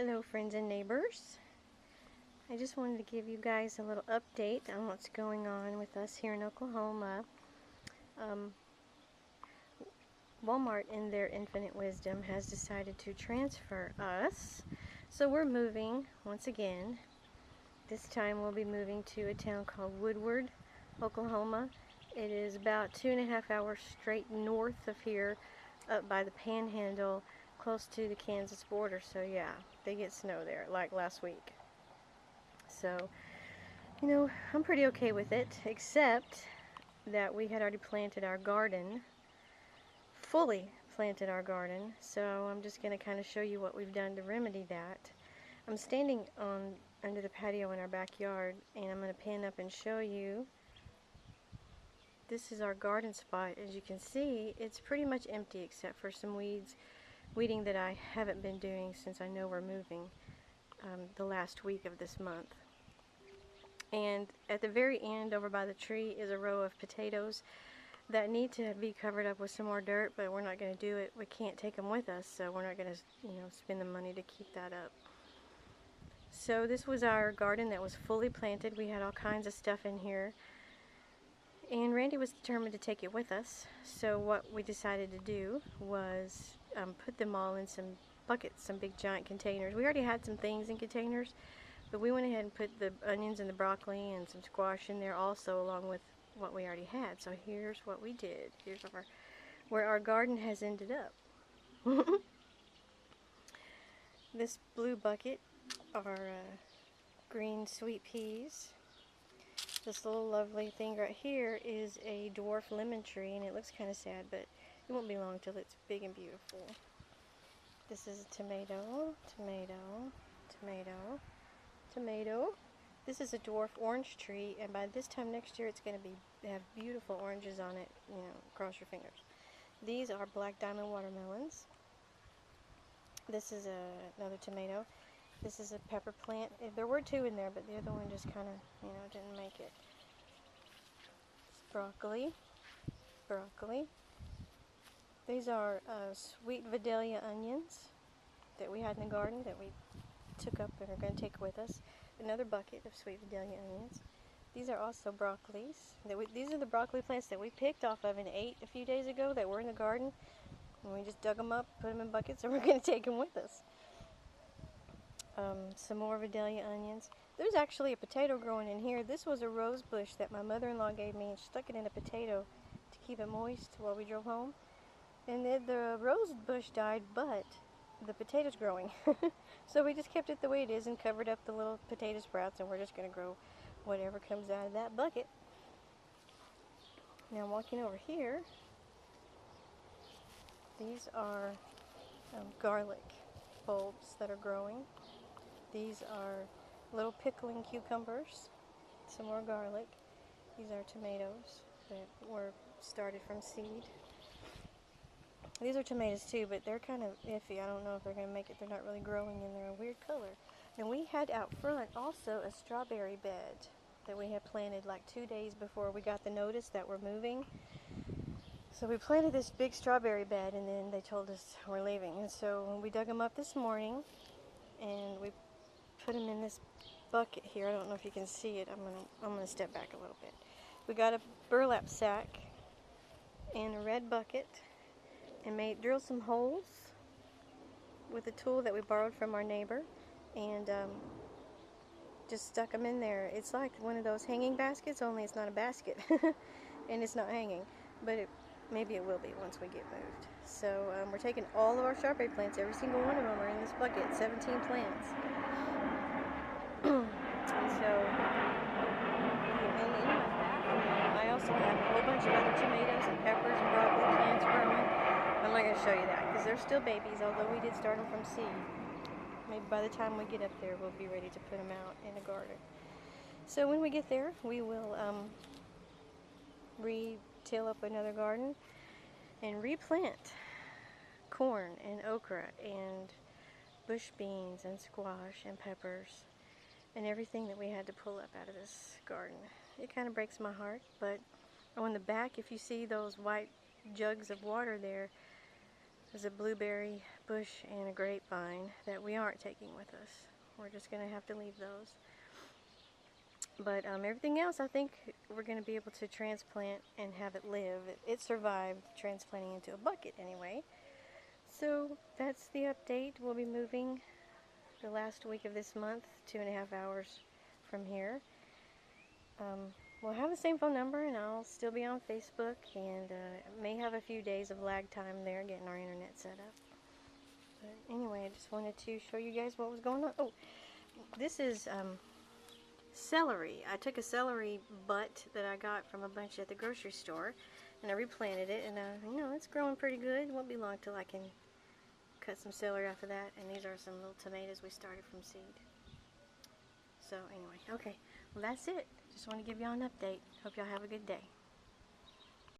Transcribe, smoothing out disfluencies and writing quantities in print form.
Hello friends and neighbors. I just wanted to give you guys a little update on what's going on with us here in Oklahoma. Walmart, in their infinite wisdom, has decided to transfer us. So we're moving once again. This time we'll be moving to a town called Woodward, Oklahoma. It is about 2.5 hours straight north of here, up by the Panhandle, close to the Kansas border. So yeah, they get snow there, like last week. So, I'm pretty okay with it, except that we had already planted our garden, fully planted our garden. So I'm just going to kind of show you what we've done to remedy that. I'm standing under the patio in our backyard, and I'm going to pan up and show you. This is our garden spot. As you can see, it's pretty much empty except for some weeding that I haven't been doing since I know we're moving the last week of this month. And at the very end, over by the tree, is a row of potatoes that need to be covered up with some more dirt, but we're not going to do it. We can't take them with us, so we're not going to spend the money to keep that up. So this was our garden that was fully planted. We had all kinds of stuff in here, and Randy was determined to take it with us. So what we decided to do was put them all in some buckets, some big giant containers. We already had some things in containers, but we went ahead and put the onions and the broccoli and some squash in there also, along with what we already had. So here's what we did. Here's where our garden has ended up. This blue bucket are green sweet peas. This little lovely thing right here is a dwarf lemon tree, and it looks kind of sad, but it won't be long till it's big and beautiful. This is a tomato, tomato, tomato, tomato. This is a dwarf orange tree, and by this time next year it's going to have beautiful oranges on it, cross your fingers. These are black diamond watermelons. This is another tomato. This is a pepper plant. There were two in there, but the other one just kind of, didn't make it. It's broccoli. Broccoli. These are sweet Vidalia onions that we had in the garden that we took up and are going to take with us. Another bucket of sweet Vidalia onions. These are also broccolis. These are the broccoli plants that we picked off of and ate a few days ago that were in the garden. And we just dug them up, put them in buckets, and we're going to take them with us. Some more Vidalia onions. There's actually a potato growing in here. This was a rose bush that my mother-in-law gave me, and she stuck it in a potato to keep it moist while we drove home. And the rose bush died, but the potato's growing. So we just kept it the way it is and covered up the little potato sprouts, and we're just going to grow whatever comes out of that bucket. Now walking over here, these are garlic bulbs that are growing. These are little pickling cucumbers, some more garlic. These are tomatoes that were started from seed. These are tomatoes too, but they're kind of iffy. I don't know if they're going to make it. They're not really growing, and they're a weird color. And we had out front also a strawberry bed that we had planted like 2 days before we got the notice that we're moving. So we planted this big strawberry bed, and then they told us we're leaving. And so we dug them up this morning, and we put them in this bucket here. I don't know if you can see it. I'm gonna step back a little bit. We got a burlap sack and a red bucket, and drilled some holes with a tool that we borrowed from our neighbor, and just stuck them in there. It's like one of those hanging baskets, only it's not a basket, and it's not hanging, but maybe it will be once we get moved. So we're taking all of our strawberry plants. Every single one of them are in this bucket. 17 plants. And so, and in my bathroom, I also have a whole bunch of other tomatoes and peppers and broccoli plants growing. I'm not going to show you that because they're still babies, although we did start them from seed. Maybe by the time we get up there, we'll be ready to put them out in the garden. So when we get there, we will till up another garden and replant corn and okra and bush beans and squash and peppers and everything that we had to pull up out of this garden. It kind of breaks my heart, but on the back, if you see those white jugs of water there, there's a blueberry bush and a grapevine that we aren't taking with us. We're just going to have to leave those. But everything else, I think we're going to be able to transplant and have it live. It survived transplanting into a bucket anyway. So that's the update. We'll be moving the last week of this month, 2.5 hours from here. We'll have the same phone number, and I'll still be on Facebook, and may have a few days of lag time there getting our internet set up. But anyway, I just wanted to show you guys what was going on. Oh, this is celery. I took a celery butt that I got from a bunch at the grocery store, and I replanted it, and you know, it's growing pretty good. It won't be long till I can cut some celery after that. And these are some little tomatoes we started from seed. So anyway, okay, well that's it. Just want to give y'all an update. Hope y'all have a good day.